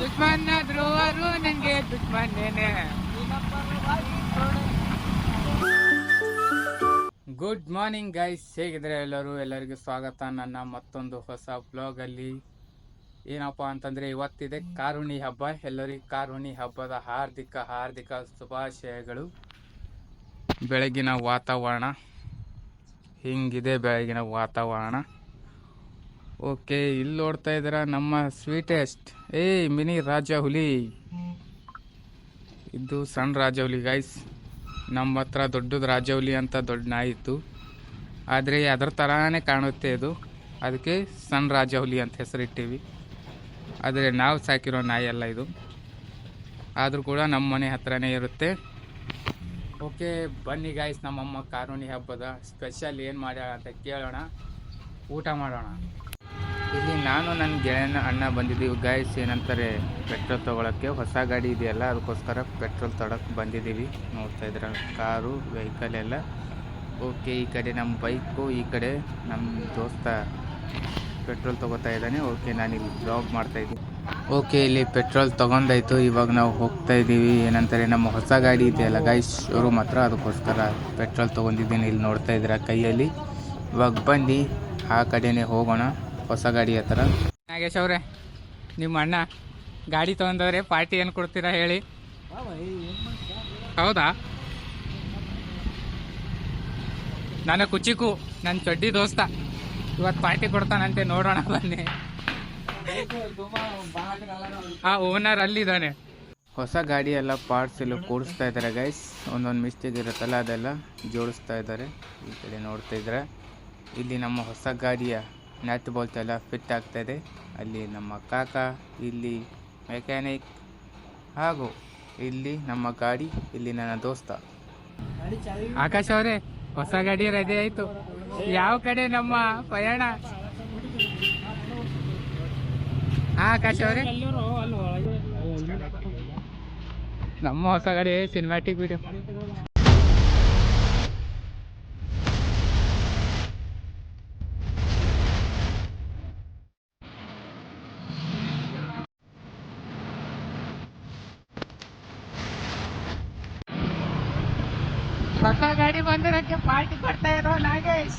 ದುಶ್ಮನಾದ್ರು ಅವರು ನನಗೆ ದುಶ್ಮನೇನೆ. Good morning guys, ಹೇಗಿದ್ರೆ ಎಲ್ಲರಿಗೂ ಸ್ವಾಗತ ನನ್ನ ಮತ್ತೊಂದು ಹೊಸ ಬ್ಲಾಗಲ್ಲಿ. ಏನಪ್ಪ ಅಂತಂದರೆ ಇವತ್ತಿದೆ ಕಾರುಣಿ ಹಬ್ಬ. ಎಲ್ಲರಿಗೂ ಕಾರುಣಿ ಹಬ್ಬದ ಹಾರ್ದಿಕ ಶುಭಾಶಯಗಳು. ಬೆಳಗಿನ ವಾತಾವರಣ ಹಿಂಗಿದೆ. ಓಕೆ, ಇಲ್ಲಿ ನೋಡ್ತಾ ಇದ್ದೀರಾ ನಮ್ಮ ಸ್ವೀಟೆಸ್ಟ್ ಮಿನಿ ರಾಜ ಹುಲಿ. ಇದು ಸಣ್ಣ ರಾಜ ಹುಲಿ ಗೈಸ್. ನಮ್ಮ ಹತ್ರ ದೊಡ್ಡದು ರಾಜ ಹುಲಿ ಅಂತ ದೊಡ್ಡ ನಾಯಿ ಇತ್ತು, ಆದರೆ ಅದರ ಥರನೇ ಕಾಣುತ್ತೆ ಇದು. ಅದಕ್ಕೆ ಸಣ್ಣ ರಾಜ ಹುಲಿ ಅಂತ ಹೆಸರಿಟ್ಟಿವಿ. ಆದರೆ ನಾವು ಸಾಕಿರೋ ನಾಯಿ ಅಲ್ಲ ಇದು, ಆದರೂ ಕೂಡ ನಮ್ಮ ಮನೆ ಹತ್ರನೇ ಇರುತ್ತೆ. ಓಕೆ ಬನ್ನಿ ಗಾಯ್ಸ್, ನಮ್ಮಮ್ಮ ಕಾರುಣಿ ಹಬ್ಬದ ಸ್ಪೆಷಲ್ ಏನು ಮಾಡ್ಯಾಳ ಅಂತ ಕೇಳೋಣ, ಊಟ ಮಾಡೋಣ. ಇಲ್ಲಿ ನಾನು ನನ್ನ ಗೆಳೆಯನ ಅಣ್ಣ ಬಂದಿದ್ದೀವಿ ಗಾಯ್ಸ್. ಏನಂತಾರೆ, ಪೆಟ್ರೋಲ್ ತೊಗೊಳಕ್ಕೆ. ಹೊಸ ಗಾಡಿ ಇದೆಯಲ್ಲ, ಅದಕ್ಕೋಸ್ಕರ ಪೆಟ್ರೋಲ್ ತೊಗೊಳಕ್ಕೆ ಬಂದಿದ್ದೀವಿ. ನೋಡ್ತಾ ಇದ್ರೆ ಕಾರು ವೆಹಿಕಲ್ ಎಲ್ಲ. ಓಕೆ, ಈ ಕಡೆ ನಮ್ಮ ಬೈಕು, ಈ ಕಡೆ ನಮ್ಮ ದೋಸ್ತ ಪೆಟ್ರೋಲ್ ತೊಗೋತಾ ಇದ್ದಾನೆ. ಓಕೆ, ನಾನಿಲ್ಲಿ ಬ್ಲಾಗ್ ಮಾಡ್ತಾಯಿದ್ದೀನಿ. ಓಕೆ, ಇಲ್ಲಿ ಪೆಟ್ರೋಲ್ ತೊಗೊಂಡಾಯ್ತು. ಇವಾಗ ನಾವು ಹೋಗ್ತಾ ಇದ್ದೀವಿ. ಏನಂತಾರೆ, ನಮ್ಮ ಹೊಸ ಗಾಡಿ ಇದೆಯಲ್ಲ ಗೈಸ್, ಶೋರೂಮ್ ಹತ್ರ, ಅದಕ್ಕೋಸ್ಕರ ಪೆಟ್ರೋಲ್ ತೊಗೊಂಡಿದ್ದೀನಿ. ಇಲ್ಲಿ ನೋಡ್ತಾ ಇದ್ದೀರಾ ಕೈಯಲ್ಲಿ. ಇವಾಗ ಬಂದು ಆ ಕಡೆನೇ ಹೋಗೋಣ, ಹೊಸ ಗಾಡಿ ಹತ್ರ. ನಾಗೇಶ್ ಅವರೇ, ನಿಮ್ಮ ಅಣ್ಣ ಗಾಡಿ ತೊಗೊಂಡವ್ರೆ, ಪಾರ್ಟಿ ಏನು ಕೊಡ್ತೀರಾ ಹೇಳಿ? ಹೌದಾ? ನನ್ನ ಕುಚಿಕು, ನನ್ನ ಚಡ್ಡಿ ದೋಸ್ತ ಇವತ್ತು ಪಾರ್ಟಿ ಕೊಡ್ತಾನಂತೆ, ನೋಡೋಣ ಬನ್ನಿ. ಓನರ್ ಅಲ್ಲಿದ್ದಾನೆ. ಹೊಸ ಗಾಡಿ ಎಲ್ಲ ಪಾರ್ಟ್ಸ್ ಎಲ್ಲ ಕೂಡಿಸ್ತಾ ಇದ್ದಾರೆ ಗೈಸ್. ಒಂದೊಂದು ಮಿಸ್ಟೇಕ್ ಇರುತ್ತಲ್ಲ, ಅದೆಲ್ಲ ಜೋಡಿಸ್ತಾ ಇದ್ದಾರೆ. ಈ ಕಡೆ ನೋಡ್ತಾ ಇದ್ರೆ ಇಲ್ಲಿ ನಮ್ಮ ಹೊಸ ಗಾಡಿಯ ನಟ್ ಬೋಲ್ಟ್ ಎಲ್ಲ ಫಿಟ್ ಆಗ್ತಾ ಇದೆ. ಅಲ್ಲಿ ನಮ್ಮ ಕಾಕ, ಇಲ್ಲಿ ಮೆಕ್ಯಾನಿಕ್, ಹಾಗೂ ಇಲ್ಲಿ ನಮ್ಮ ಗಾಡಿ, ಇಲ್ಲಿ ನನ್ನ ದೋಸ್ತ ಆಕಾಶ್ ಅವರೇ. ಹೊಸ ಗಾಡಿ ರೆಡಿ ಆಯಿತು. ಯಾವ ಕಡೆ ನಮ್ಮ ಪಯಣ? ಆಕಾಶ್ ಅವರೇ, ನಮ್ಮ ಹೊಸ ಗಾಡಿ ಸಿನಿಮ್ಯಾಟಿಕ್ ವಿಡಿಯೋ. ಹೊಸ ಗಾಡಿ ಬಂದಿರೋಕ್ಕೆ ಪಾರ್ಟಿ ಕೊಡ್ತಾ ಇರೋ ನಾಗೇಶ್.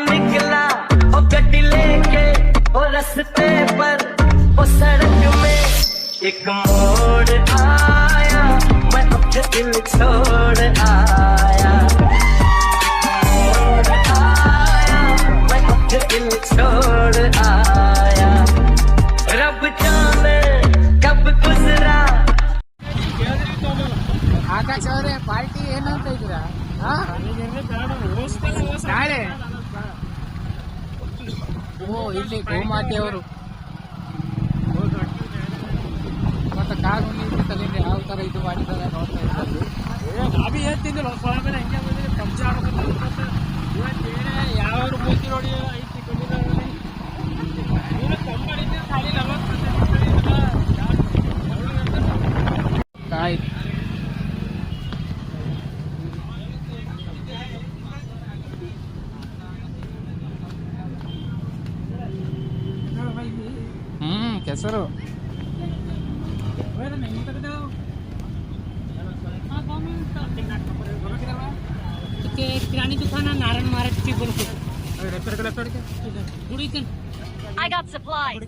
निकला ओ गड्डी लेके ओ रस्ते पर ओ सड़क में एक मोड़ आया, मैं अपने दिल छोड़ आया, मोड़ आया, मैं अपने दिल छोड़ आया, रब जाने कब गुजरा. ಆಕಾಶ್ ಅವರೇ, ಪಾರ್ಟಿ ಏನಂತ ಇದ್ದೀರಾ? ನಾಳೆ ಇಲ್ಲಿ ಗೋಮಾತೆ ಅವರು ಮತ್ತೆ ಕಾರು ತಲೆಗೆ ಯಾವ ಥರ ಇದು ಮಾಡಿದ್ದಾರೆ ನೋಡ್ತಾ ಇದ್ದಾರೆ. ನಾವೇ ಹೇಳ್ತಿದ್ದಿಲ್ಲ ಸ್ವಾಮಿನ ಹೆಂಗೆ ಬಂದಿದೆ ಪಬ್ಜಿ ಆಡೋದು. ಯಾವ ಮೂತಿ ನೋಡಿ ಖಾಲಿ 40 ಕೆಸರು. किरानी दुकान नारायण महाराज की बोल I got supplies.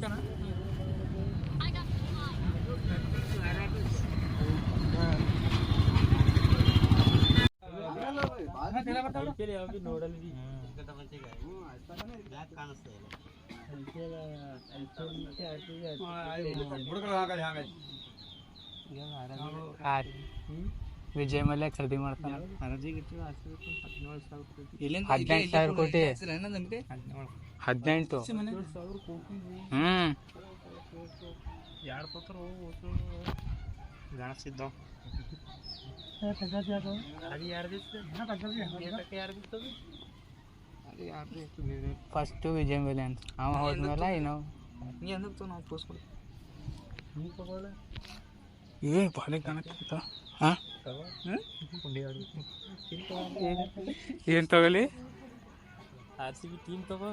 Vijay Mallya ಖರೀದಿ ಮಾಡ್ತಾನ. 18,000 ಕೋಟಿ. 18 ಫಸ್ಟ್ ವಿಜಯ್ ಮಲ್ಯ ಅಂತ ಅವ ಹೋದ್ಮೇಲೆ ಇನ್ನು ಏ ಬಾಳೆ ಕಾಣತ್ತ. ಏನು ತಗೊಳ್ಳಿ? RCB ಟೀಮ್ ತಗೋ.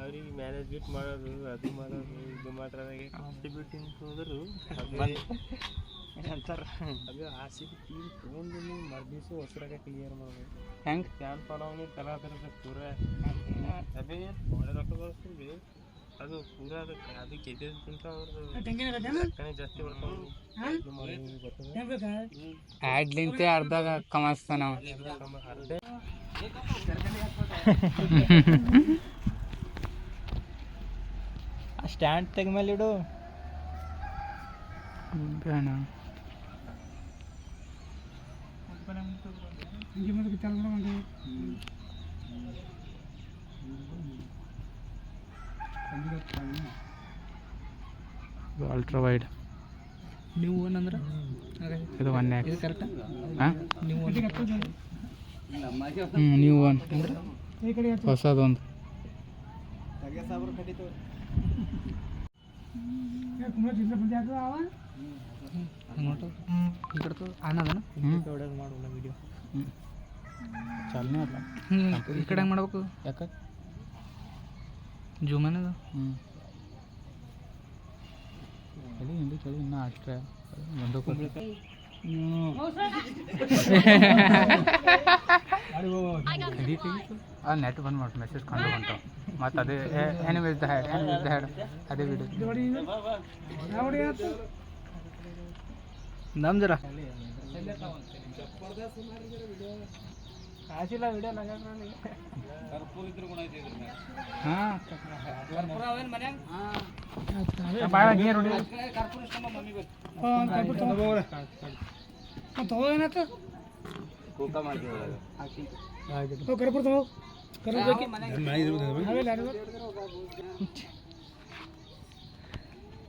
ಅವ್ರಿಗೆ ಮ್ಯಾನೇಜ್ಮೆಂಟ್ ಮಾಡೋದು ಅದು ಮಾಡೋದು ಇದು ಮಾಡೋದಾಗೆ ಕಾಂಟ್ರಿಬ್ಯೂಟಿಂಗ್ ಹೋದ್ರು ಅಂತಾರೆ. ಅದು ಆರ್.ಸಿ.ಬಿ ಟೀಮ್ ತೊಗೊಂಡು ನೀವು ಮರ್ದಿವ್ಸ ಹೊಸರಾಗ ಕ್ಲಿಯರ್ ಮಾಡ್ಬೇಕು. ಹೆಂಗೆ ಫ್ಯಾನ್ ಫಾಲೋವಿಂಗ್ ತಲಾತಿರುತ್ತೆ ಪೂರ. ಅದೇ ಒಳ್ಳೆ ರೊಕ್ಕ ಬಳಸ್ತೀವಿ, ಅದು ಪೂರ ಅದಕ್ಕೆ ಎದ್ದಿದ್ದಕ್ಕಿಂತ ಅವ್ರದ್ದು ಜಾಸ್ತಿ ಬರ್ತಾವೆ. ಆಡ್ಲಿಂತೆ ಅರ್ಧಾಗ ಕಮಾಸ್ತಾನ ಅವ. ಸ್ಟ್ಯಾಂಡ್ ತೆಗ್ಮೇಲೆ ಇಡು. ಬೇಡ ಅಲ್ಟ್ರಾ ವೈಡ್. ನೀವು ಏನಂದ್ರೆ ಇದು ಒನ್ ಇದು ಕರೆಕ್ಟಾ? ಹಾಂ ನೀವು ನೀವು ಒನ್ ಹೊಸದೊಂದು. ಅನ್ನೋದನ ಹ್ಞೂ ಮಾಡೋಣ ವಿಡಿಯೋ ಚಾಲನೆ ಅಲ್ಲ ಈ ಕಡೆ ಮಾಡ್ಬೇಕು. ಯಾಕೆ ಜೂಮ್ ಅನ್ನೋದು ಚಳಿ ಹಿಂದಿ ಚಳಿ ಇನ್ನೂ ಅಷ್ಟೇ ಒಂದು ಆ ನೆಟ್ ಬಂದ್ ಮಾಡಿ ಮೆಸೇಜ್ ಕಂಡು ಬಂತು ಮತ್ತು ಅದೇ ಎನಿವೇಸ್ ದ ಹ್ಯಾಡ್ ಅದೇ ವಿಡಿಯೋ ನಮ್ ಜರ ಹಾಂ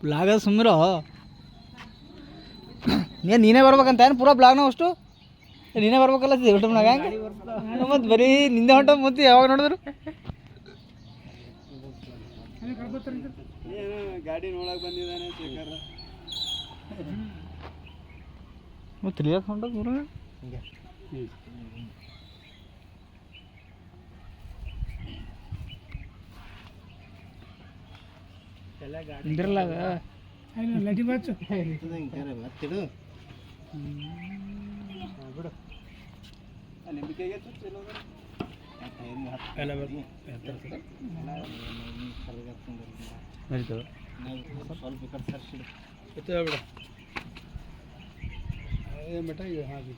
ಬ್ಲಾಗ ಸುಮ್ಮರೋ ನೀನೇ ಬರ್ಬೇಕಂತ ಏನು ಪೂರಾ ಬ್ಲಾಗ್ನ ಅಷ್ಟು ನೀನೇ ಬರ್ಬೇಕಲ್ಲ ಯೂಟ್ಯೂಬ್ನಾಗ. ಮತ್ತು ಬರೀ ನಿಂದೆ ಹೊಂಟ ಮತ್ತೆ ಯಾವಾಗ ನೋಡಿದ್ರು ಗಾಡಿ ನೋಡಕ್ ಬಂದಿದ್ದಾನೆ ಮತ್ತೆ ತಿಳಿಯಕ್ಕೆ ಹೊಂಟ ಪೂರ ಇಂದ್ರಲಾಗ ಲಟಿ ಬಾಚು ಬಿಡು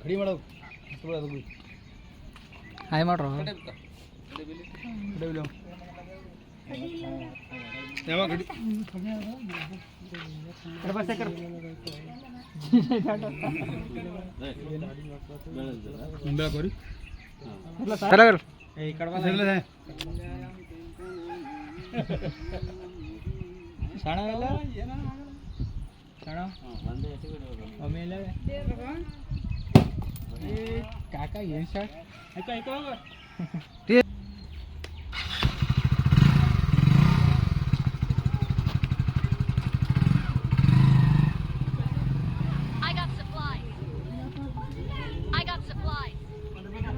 ಕಡಿ ಮಾಡೋ ಹಾಯ್ ಮಾಡ್ರೋ ಯಾವಾಗ ಕಾಕ ಏನು ಶಾಟ್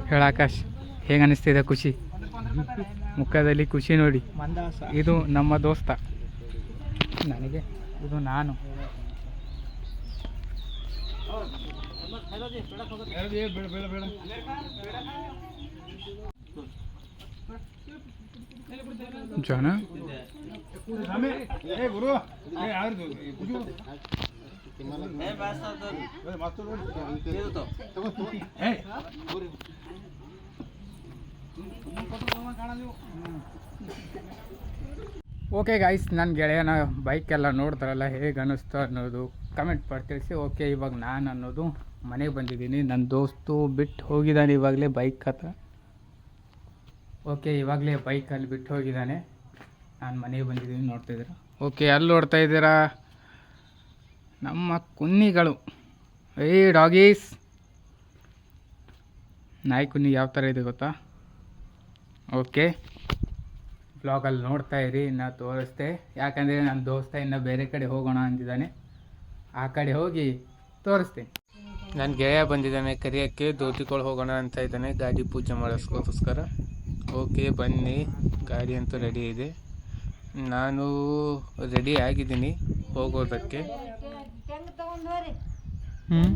ಹೇಳ ಆಕಾಶ್ ಹೇಗೆ ಅನಿಸ್ತಿದೆ ಖುಷಿ ಮುಖದಲ್ಲಿ ಖುಷಿ ನೋಡಿ. ಇದು ನಮ್ಮ ದೋಸ್ತ, ನನಗೆ ಇದು ನಾನು. ಜನ ಓಕೆ ಗಾಯ್ಸ್, ನನ್ನ ಗೆಳೆಯನ ಬೈಕೆಲ್ಲ ನೋಡ್ತಾರಲ್ಲ ಹೇಗೆ ಅನ್ನಿಸ್ತು ಅನ್ನೋದು ಕಮೆಂಟ್ ಮಾಡಿ ತಿಳಿಸಿ. ಓಕೆ, ಇವಾಗ ನಾನು ಅನ್ನೋದು ಮನೆಗೆ ಬಂದಿದ್ದೀನಿ. ನನ್ನ ದೋಸ್ತು ಬಿಟ್ಟು ಹೋಗಿದ್ದಾನೆ ಇವಾಗಲೇ ಬೈಕ್ ಹತ್ರ. ಓಕೆ, ಇವಾಗಲೇ ಬೈಕಲ್ಲಿ ಬಿಟ್ಟು ಹೋಗಿದ್ದಾನೆ. ನಾನು ಮನೆಗೆ ಬಂದಿದ್ದೀನಿ, ನೋಡ್ತಾಯಿದ್ದೀರಾ. ಓಕೆ, ಅಲ್ಲಿ ನೋಡ್ತಾ ಇದ್ದೀರಾ ನಮ್ಮ ಕುನ್ನಿಗಳು. ಡಾಗೀಸ್, ನಾಯಿ ಕುನ್ನಿ ಯಾವ ಥರ ಇದೆ ಗೊತ್ತಾ? ಓಕೆ, ಬ್ಲಾಗಲ್ಲಿ ನೋಡ್ತಾ ಇರಿ, ಇನ್ನು ತೋರಿಸ್ದೆ. ಯಾಕಂದರೆ ನನ್ನ ದೋಸ್ತ ಇನ್ನು ಬೇರೆ ಕಡೆ ಹೋಗೋಣ ಅಂತಿದ್ದಾನೆ. ಆ ಕಡೆ ಹೋಗಿ ತೋರಿಸ್ತೀನಿ. ನನ್ನ ಗೆಳೆಯ ಬಂದಿದ್ದಾನೆ ಕರಿಯೋಕ್ಕೆ, ದೋತಿಗಳು ಹೋಗೋಣ ಅಂತ ಇದ್ದಾನೆ ಗಾಡಿ ಪೂಜೆ ಮಾಡೋಸ್ಕೋಸ್ಕರ. ಓಕೆ, ಬನ್ನಿ, ಗಾಡಿ ಅಂತೂ ರೆಡಿ ಇದೆ. ನಾನು ರೆಡಿ ಆಗಿದ್ದೀನಿ ಹೋಗೋದಕ್ಕೆ. ಹ್ಞೂ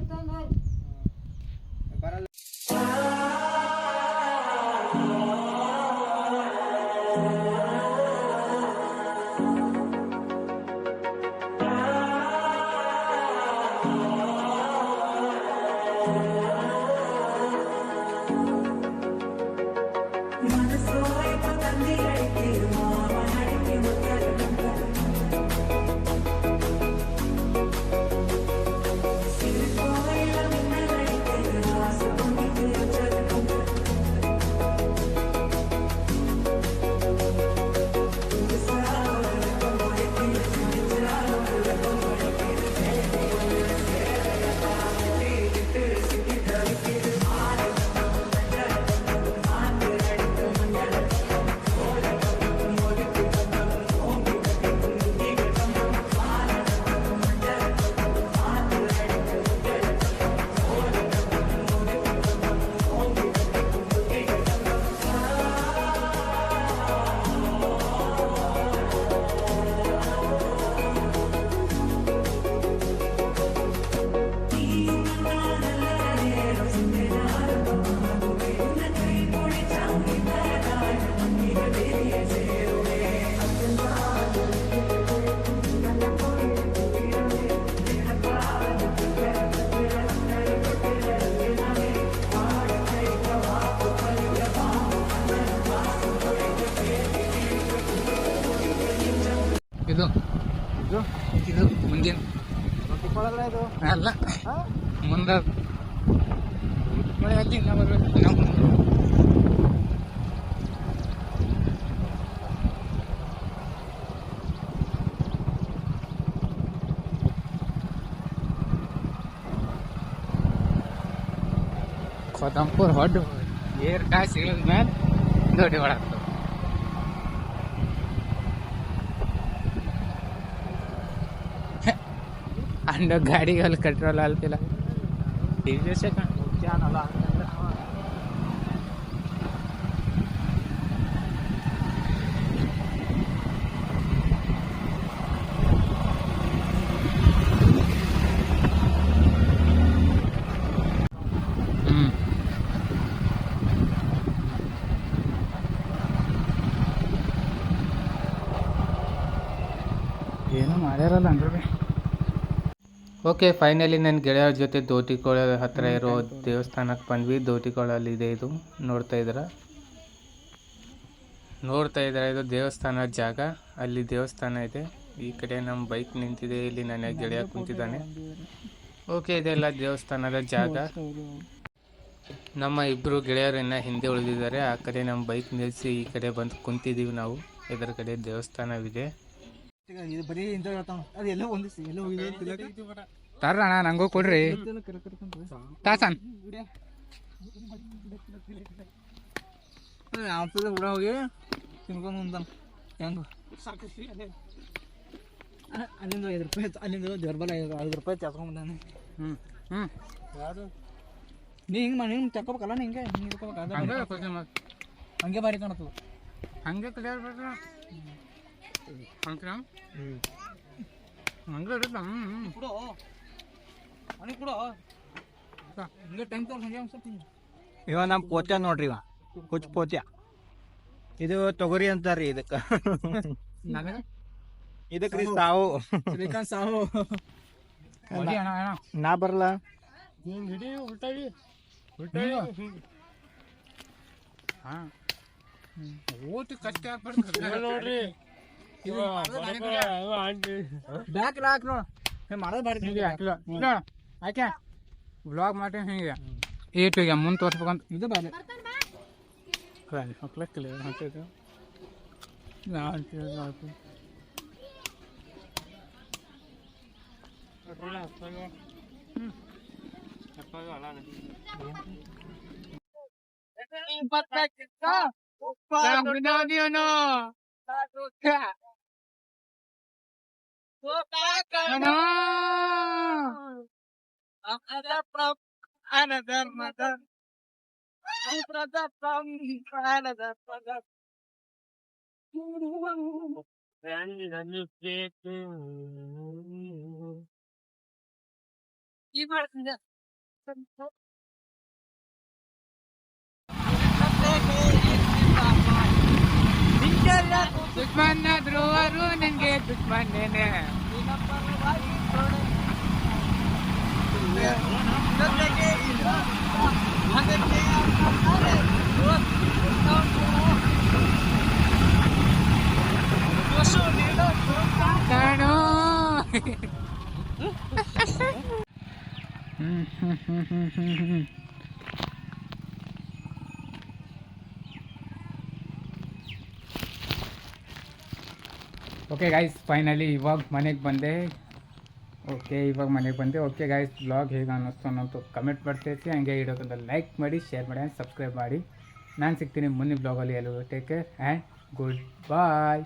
ಇದು ಇದು ಮುಂದಿನ ಅಲ್ಲ ಮುಂದೆ ಕೊದಂಪುರ್ ಹೊಡ್ಡು ಏರ್ ಕಾಸು ಇಳಿದ ಮೇಲೆ ದೊಡ್ಡ ಒಳಗ್ತವೆ. ಅಂಡ ಗಾಡಿಗೆ ಅಲ್ಲಿ ಕಂಟ್ರೋಲ್ ಆಗ್ತಿಲ್ಲ. ಏನು ಮಾಡ್ಯಾರಲ್ಲ ಅಂದ್ರೆ ಭೀ. ಓಕೆ, ಫೈನಲಿ ನನ್ನ ಗೆಳೆಯರ ಜೊತೆ ದೋಟಿಕೊಳ ಹತ್ತಿರ ಇರೋ ದೇವಸ್ಥಾನಕ್ಕೆ ಬಂದ್ವಿ. ದೋಟಿಕೊಳಲ್ಲಿದೆ ಇದು, ನೋಡ್ತಾ ಇದ್ದೀರಾ ಇದು ದೇವಸ್ಥಾನ ಜಾಗ. ಅಲ್ಲಿ ದೇವಸ್ಥಾನ ಇದೆ. ಈ ಕಡೆ ನಮ್ಮ ಬೈಕ್ ನಿಂತಿದೆ, ಇಲ್ಲಿ ನನ್ನ ಗೆಳೆಯ ಕುಂತಿದ್ದಾನೆ. ಓಕೆ, ಇದೆಲ್ಲ ದೇವಸ್ಥಾನದ ಜಾಗ. ನಮ್ಮ ಇಬ್ಬರು ಗೆಳೆಯರನ್ನ ಹಿಂದೆ ಉಳಿದಿದ್ದಾರೆ. ಆ ಕಡೆ ನಮ್ಮ ಬೈಕ್ ನಿಲ್ಲಿಸಿ ಈ ಕಡೆ ಬಂದು ಕುಂತಿದ್ದೀವಿ ನಾವು. ಇದರ ಕಡೆ ದೇವಸ್ಥಾನವಿದೆ. ತರ್ರಣ ನಂಗೂ ಕೊಡ್ರಿ ತಾಸನ್. ಹೋಗಿ ತಿನ್ಕೊಂಡು ಹೆಂಗ ಅಲ್ಲಿಂದ 5 ರೂಪಾಯಿ, ಅಲ್ಲಿಂದ ದೇವ್ರಬಲ್ಲ 5 ರೂಪಾಯಿ ತಗೊಂಡ್ಬಂದಾನೆ. ನೀ ಹಿಂಗೆ ಮಾಡಿ ಹಿಂಗೆ ತಗೋಬೇಕಲ್ಲ, ನೀ ಹಿಂಗೆ ಹಂಗೆ ಬಾರಿ ಕಾಣತ್ತದ. ಹಂಗೆ ಕಲಿಯರ್ಬೇಡ್ರ ಹಂಗೆ ಇರುತ್ತ. ಇವ ನಮ್ಮ ಪೋತ್ಯ ನೋಡ್ರಿ, ಇವ ಹುಚ್ಚ ಪೋತ್ಯ. ಇದು ತೊಗರಿ ಅಂತಾರ್ರಿ ಇದಕ್ಕ. ಇದಕ್ರಿ ಸಾವು ಸಾವು ನಾ ಬರಲ್ಲ. ಓಟ್ ಕಷ್ಟ ನೋಡ್ರಿ. ಆಕೆ ಬ್ಲಾಗ್ ಮಾಡಿ ಹಿಂಗೆ ಏಟಿಗೆ ಮುಂದೆ ತೋರಿಸ್ಬೇಕಂತ ಇದು ಬಾಳೆ ಹೊಕ್ಲಕ್ಕಿಲ್ಲ ಹೊಂಟಿದ್ದು another mother, brother from another brother. ನನ್ನ ಪ್ರೀತಿ ದುಶ್ಮನಾದ್ರು ಅವರು ನನಗೆ ದುಶ್ಮನೇನೆ. ಕಾಣೋ ಓಕೆ ಗಾಯ್ಸ್, ಫೈನಲಿ ಇವಾಗ ಮನೆಗೆ ಬಂದೆ. ಓಕೆ ಗಾಯ್ಸ್, ಬ್ಲಾಗ್ ಹೇಗೆ ಅನ್ನಿಸ್ತು ಅನ್ನೋದು ಕಮೆಂಟ್ ಮಾಡ್ತೈತಿ. ಹಂಗೆ ಇಡೋಕ್ಕಿಂತ ಲೈಕ್ ಮಾಡಿ, ಶೇರ್ ಮಾಡಿ, ಸಬ್ಸ್ಕ್ರೈಬ್ ಮಾಡಿ. ನಾನು ಸಿಗ್ತೀನಿ ಮುಂದಿನ ಬ್ಲಾಗಲ್ಲಿ. ಎಲ್ಲರೂ take care and good bye.